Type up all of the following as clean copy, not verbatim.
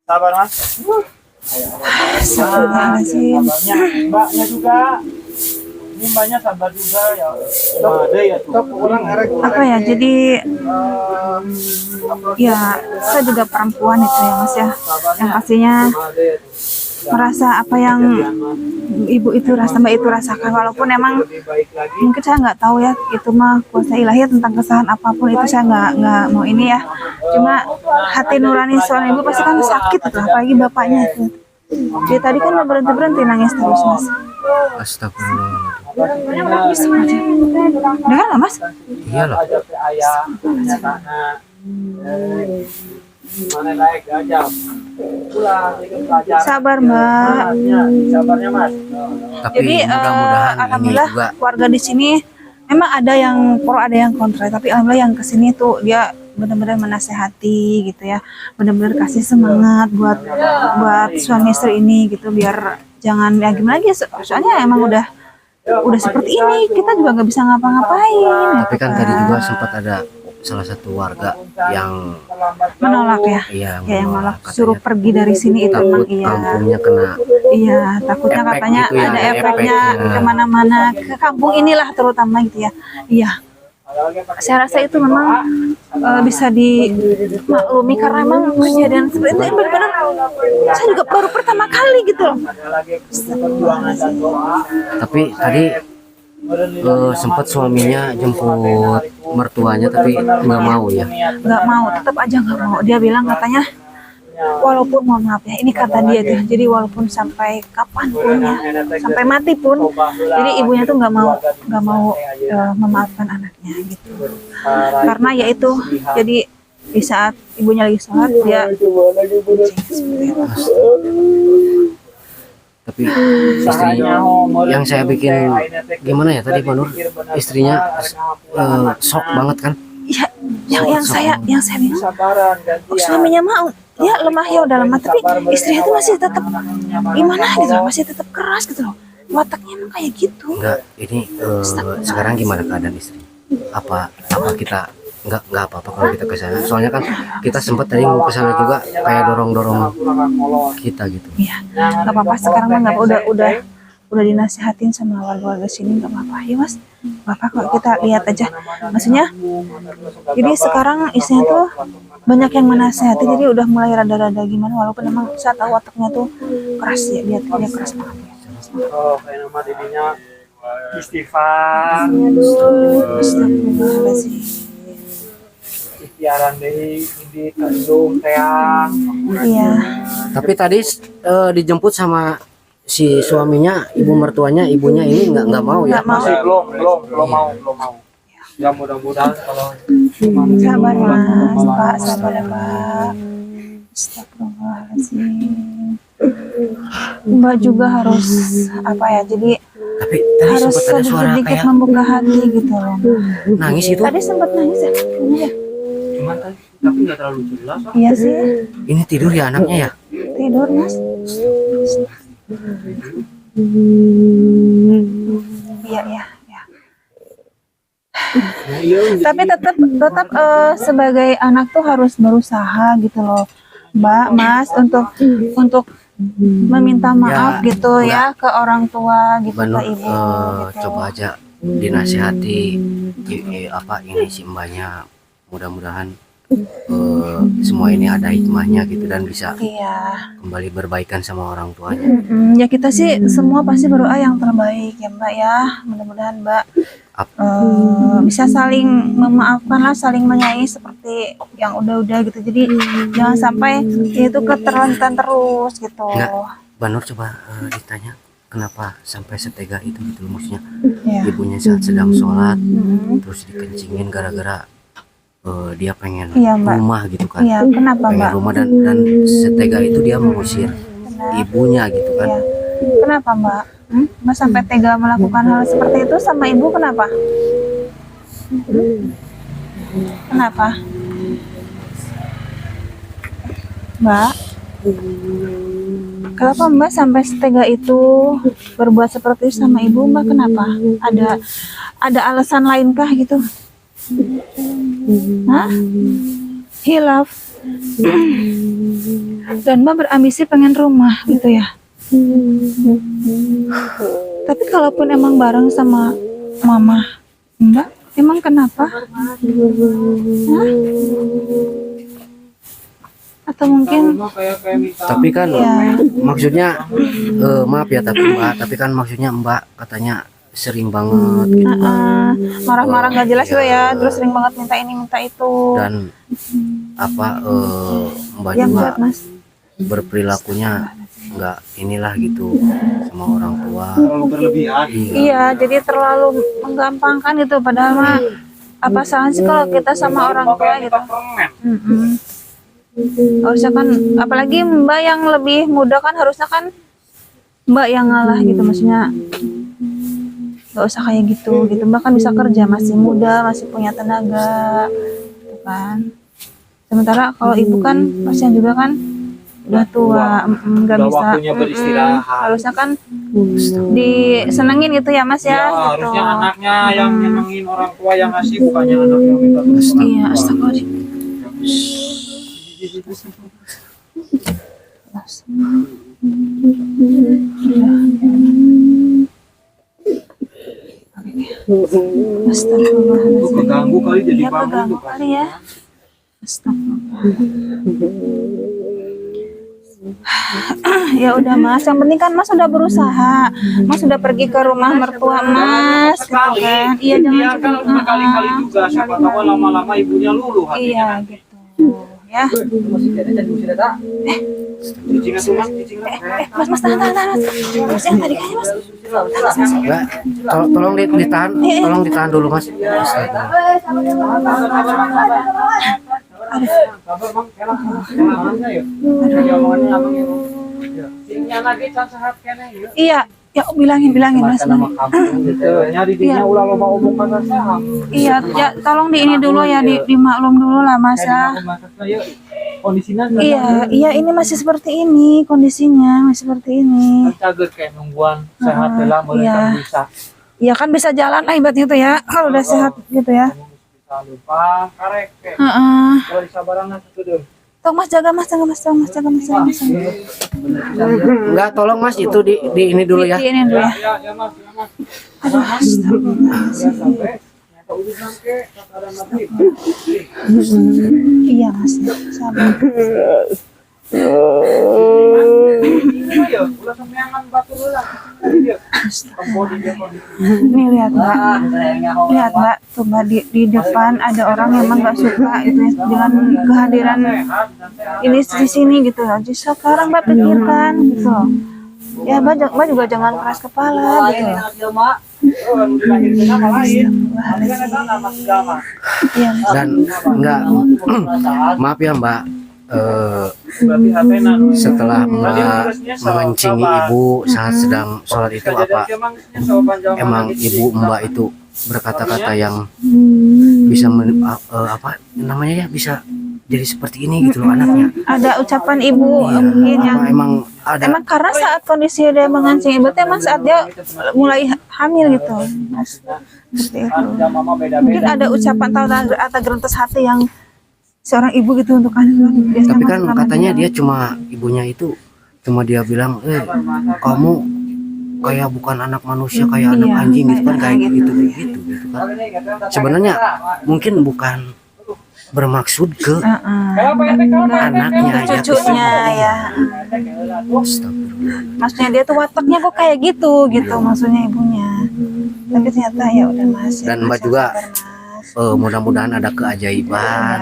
Sabar mas. Astagfirullahaladzim. Sabarnya, mbaknya juga. Ini mbaknya sabar juga ya. Ada ya tuh. Apa ya, jadi ya saya juga perempuan itu ya mas ya, yang pastinya merasa apa yang ibu itu rasa, mbak itu rasakan, walaupun emang mungkin saya nggak tahu ya, itu mah kuasa ilahi tentang kesalahan apapun itu saya nggak mau ini ya, cuma hati nurani seorang ibu pasti kan sakit itu, apalagi bapaknya itu. Jadi tadi kan nggak berhenti nangis terus mas. Astagfirullahaladzim. Dengar nggak mas? Iya loh. Sabar mbak. Sabarnya mas. Tapi Jadi mudah-mudahan ini alhamdulillah juga warga di sini memang ada yang pro ada yang kontra, tapi alhamdulillah yang kesini tuh dia benar-benar menasehati gitu ya, benar-benar kasih semangat buat suami istri ini gitu, biar jangan ya gimana lagi, soalnya emang udah seperti ini, kita juga nggak bisa ngapa-ngapain. tapi kan tadi juga sempat ada salah satu warga yang Menolak ya, iya ya yang menolak, malah suruh katanya pergi dari sini itu emang takut iya. kampungnya kena Iya, takutnya efek katanya gitu ya, ada ada efeknya efeknya. kemana-mana, ke kampung inilah terutama gitu ya. Iya, saya rasa itu memang bisa dimaklumi karena memang kejadian seperti itu benar-benar saya juga baru pertama kali gitu loh. tapi tadi sempat suaminya jemput mertuanya tapi nggak mau ya. Nggak mau, tetap aja nggak mau. Dia bilang katanya, walaupun mohon maaf ya, ini kata dia tuh, jadi walaupun sampai kapanpun ya, sampai mati pun, jadi ibunya tuh nggak mau memaafkan anaknya gitu, karena ya itu, jadi di saat ibunya lagi sholat dia seperti itu. Tapi istrinya yang saya bikin gimana ya tadi Pak Nur, istrinya shock banget kan. Ya, yang saya bilang, suaminya mau, ya lemah ya udah lemah, tapi istrinya itu masih tetap gimana gitu loh, masih tetap keras gitu loh, wataknya emang kayak gitu. Enggak, ini sekarang gimana keadaan istri? Apa kita nggak apa-apa kalau kita ke sana? Soalnya kan kita sempat tadi mau ke sana juga kayak dorong kita gitu. Iya, nggak apa-apa sekarang mah, nggak udah dinasihatin sama warga-warga sini, nggak apa-apa ya mas, nggak apa kalau kita lihat aja, maksudnya jadi sekarang istrinya tuh banyak yang menasehati, jadi udah mulai rada-rada gimana, walaupun emang saya tahu wataknya tuh keras ya, dia keras banget ya. Oh, kayak nama dirinya istighfar. Astagfirullahaladzim. Ikhtiaran deh, ini kandung teang. Iya. Tapi tadi dijemput sama si suaminya, ibu mertuanya, ibunya ini nggak mau ya. Nggak mau. Masih belum mau. Ya mudah-mudahan kalau Sabar mas, pak, sabar ya pak. Astagfirullahaladzim. Mbak juga harus apa ya, jadi Tapi tadi harus sempat ada suara sedikit kayak membuka hati gitu loh. nangis itu. Tadi sempat nangis ya, iya. cuman tadi tapi nggak terlalu jelas. Iya sih, Ini tidur ya anaknya ya. tidur mas. Iya. Tapi tetap sebagai anak tuh harus berusaha gitu loh, Mbak, Mas, untuk meminta maaf Ya, gitu ya ke orang tua gitu, Mbak Nur, ke ibu gitu. coba aja dinasihati apa ini si mbaknya, mudah-mudahan semua ini ada hikmahnya gitu dan bisa Iya. kembali berbaikan sama orang tuanya. Ya kita sih semua pasti berdoa yang terbaik ya Mbak ya, mudah-mudahan Mbak bisa saling memaafkan lah, saling menyayangi seperti yang udah-udah gitu, jadi jangan sampai itu keterlanjuran terus gitu. Enggak, Mbak Nur coba ditanya kenapa sampai setega itu gitu loh, maksudnya Ya. ibunya saat sedang sholat terus dikencingin gara-gara dia pengen Iya, Mbak. rumah gitu kan. Iya, kenapa Pengen Mbak? rumah dan setega itu dia mengusir ibunya gitu kan. Iya. Kenapa Mbak? Mbak sampai tega melakukan hal seperti itu sama ibu, kenapa? Kenapa? Mbak? Kenapa Mbak sampai setega itu berbuat seperti itu sama ibu Mbak? Kenapa? Ada alasan lainkah gitu? Hah? Hilaf? Dan Mbak berambisi pengen rumah gitu ya. Tapi kalaupun emang bareng sama mama Mbak, emang kenapa? Hah? Atau mungkin Tapi kan ya, maksudnya maaf ya tapi kan maksudnya Mbak katanya sering banget gitu kan. marah-marah nggak jelas gitu ya, terus sering banget minta ini minta itu. Dan apa Mbak Yang juga buat Mas. berperilakunya nggak inilah gitu sama orang tua. Terlalu berlebihan. Iya, jadi terlalu menggampangkan gitu. Padahal mah apa salah sih kalau kita sama orang tua gitu. Harusnya kan, apalagi Mbak yang lebih muda kan harusnya kan Mbak yang ngalah gitu, maksudnya nggak usah kayak gitu gitu. Mbak kan bisa kerja, masih muda, masih punya tenaga, gitu kan. Sementara kalau ibu kan kasihan juga kan, udah tua, nggak Udah bisa. waktunya beristirahat. Harusnya kan disenengin gitu ya Mas Ya, ya. Gitu. harusnya anaknya yang nyenengin orang tua yang ngasih, bukannya anak yang minta terus. Iya, astagfirullahaladzim. Astagfirullahaladzim. Keganggu kali jadi Iya, bangun keganggu tuh kan. kali ya. Astagfirullah. Ya udah Mas, yang penting kan Mas sudah berusaha. Mas sudah pergi ke rumah mertua Mas, gitu Sekali. kan. Iya, Iya jangan kan berkali-kali juga. Siapa tahu lama-lama ibunya luluh hatinya. Iya, gitu. Ya. Cicingnya tuh mas, cicingnya. Mas, tahan. Mas, yang tadi kayaknya Mas. Mbak, tolong ditahan, tolong ditahan dulu Mas. Astaga. Sabar bang, enak. Enak ya. Dia omongannya abang ya. Cicingnya lagi sehat kene ya. Iya, ya bilangin Mas. Gitu. Nyari dinya ulah loba omong kata saham. Iya, ya tolong di ini dulu ya, dimaklum dulu lah Mas ya. Kondisinya Iya, ini masih seperti ini kondisinya, masih seperti ini. cager kayak nungguan sehat lah boleh Iya. kan bisa. Iya kan bisa jalan ibaratnya itu ya, kalau udah sehat gitu ya. Bisa lupa karek kayak. Heeh. Kalau disabaran satu deh. Tolong Mas jaga Mas. Enggak, tolong Mas itu di ini dulu ya. Di ini dulu ya. Ya mas, ya mas. Aduh, astagfirullah. Ya sampai nyata ujung nangke kata maghrib. Iya Mas, sabar. Iya, ulah sampean batu lah. Iya. Kembali dia kondisi. Nih lihat Mbak, tuh Mbak di depan ada orang yang emang nggak suka gitu ya dengan kehadiran ini di sini gitu loh. Jadi sekarang Mbak pikirkan gitu loh. Ya Mbak juga jangan keras kepala gitu loh. Iya Mas. Dan enggak maaf ya Mbak, setelah Mbak mengencingi ibu saat sedang sholat itu apa emang ibu Mbak itu berkata-kata yang bisa apa namanya ya, bisa jadi seperti ini gitu loh anaknya. Ada ucapan ibu Iya, mungkin yang apa emang ada emang karena saat kondisi dia mengancing ibu teh emang saat dia mulai hamil gitu Mas. Seperti itu. Mungkin ada ucapan atau gerintas hati yang seorang ibu gitu untuk anak. tapi kan katanya dia cuma ibunya itu cuma dia bilang kamu kayak bukan anak manusia, kayak anak Iya, anjing gitu kan, kayak gitu. gitu kan. Sebenarnya mungkin bukan bermaksud ke anaknya ya, cucunya ya. Astagfirullah. Maksudnya dia tuh wataknya kok kayak gitu maksudnya ibunya. Tapi ternyata ya udah Mas. Ya, Dan Mbak Mas, juga sabar, Mas. mudah-mudahan ada keajaiban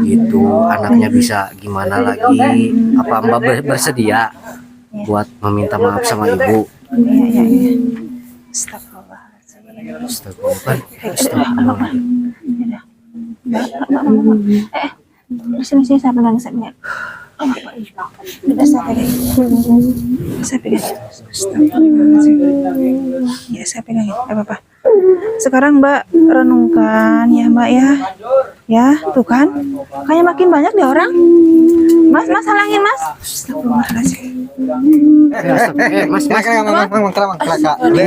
gitu, anaknya bisa gimana lagi. Apa Mbak bersedia buat meminta maaf sama ibu? Iya. Astagfirullahaladzim. Astagfirullah. Mbak, sini saya pegang. Udah saya pegang. Ya saya pegang ya, apa-apa. Sekarang Mbak renungkan ya Mbak ya. Ya, tuh kan. Kayaknya makin banyak deh orang. Mas, halangin mas. Astagfirullahaladzim. Mas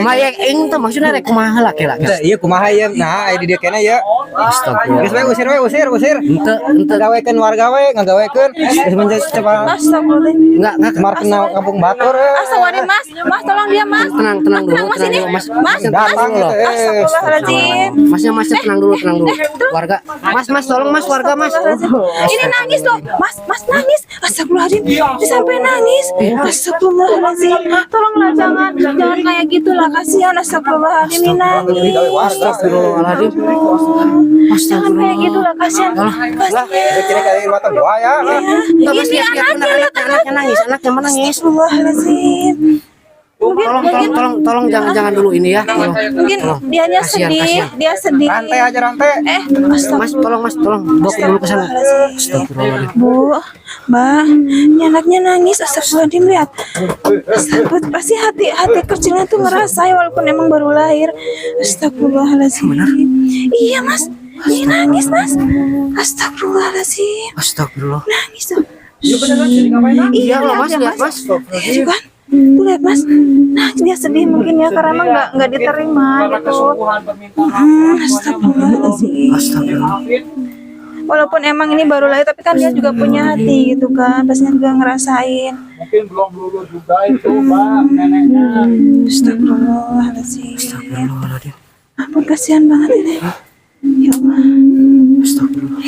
Kumaha ing tuh maksudnya rek kumaha laki-laki. Iya kumaha ya. Nah, di dieu kena ya. Astagfirullah. Geus we usir. Ente Gawekeun warga we, ngagawekeun. Geus menjadi coba Astagfirullahaladzim. enggak kemar kenal kampung Batur. Astagfirullahaladzim mas. Mas tolong dia mas. tenang dulu, Mas ini. Mas. Mas. Datang gitu. Astagfirullahaladzim. Masnya tenang dulu. Warga. Mas tolong Mas warga Mas. Ini nangis loh, mas nangis. Astagfirullahaladzim, dia sampai nangis. Astagfirullahaladzim, tolonglah jangan kayak gitulah, kasihan. Astagfirullahaladzim, ini nangis. Astagfirullahaladzim. Jangan kayak gitulah, kasihan. Kira kali mata buaya. Mas Ini anaknya menangis. Astagfirullahaladzim. Tolong jangan dulu ini ya. Mungkin dianya sedih, dia sedih. Rantai aja rantai. Mas tolong bawa dulu ke sana. Astagfirullahaladzim. Bu, Mbak, ini anaknya nangis. Astagfirullahaladzim, lihat. Astagfirullah, pasti hati kecilnya tuh merasa ya, walaupun emang baru lahir. Astagfirullahaladzim. Iya mas, ini nangis mas. Astagfirullahaladzim. Astagfirullah. Nangis tuh. Iya loh Mas, lihat Mas. Iya kan? Tuh lihat mas, nangis dia sedih mungkin ya karena emang nggak diterima Karena gitu. kesungguhan permintaan. Astagfirullahaladzim. Astagfirullah. Walaupun emang ini baru lahir, tapi kan dia juga punya hati gitu kan, pastinya juga ngerasain. Mungkin belum lulus juga itu, Mbak, neneknya. Astagfirullahaladzim. Astagfirullahaladzim. Ampun, kasihan banget ini. Ya Allah. Astagfirullah.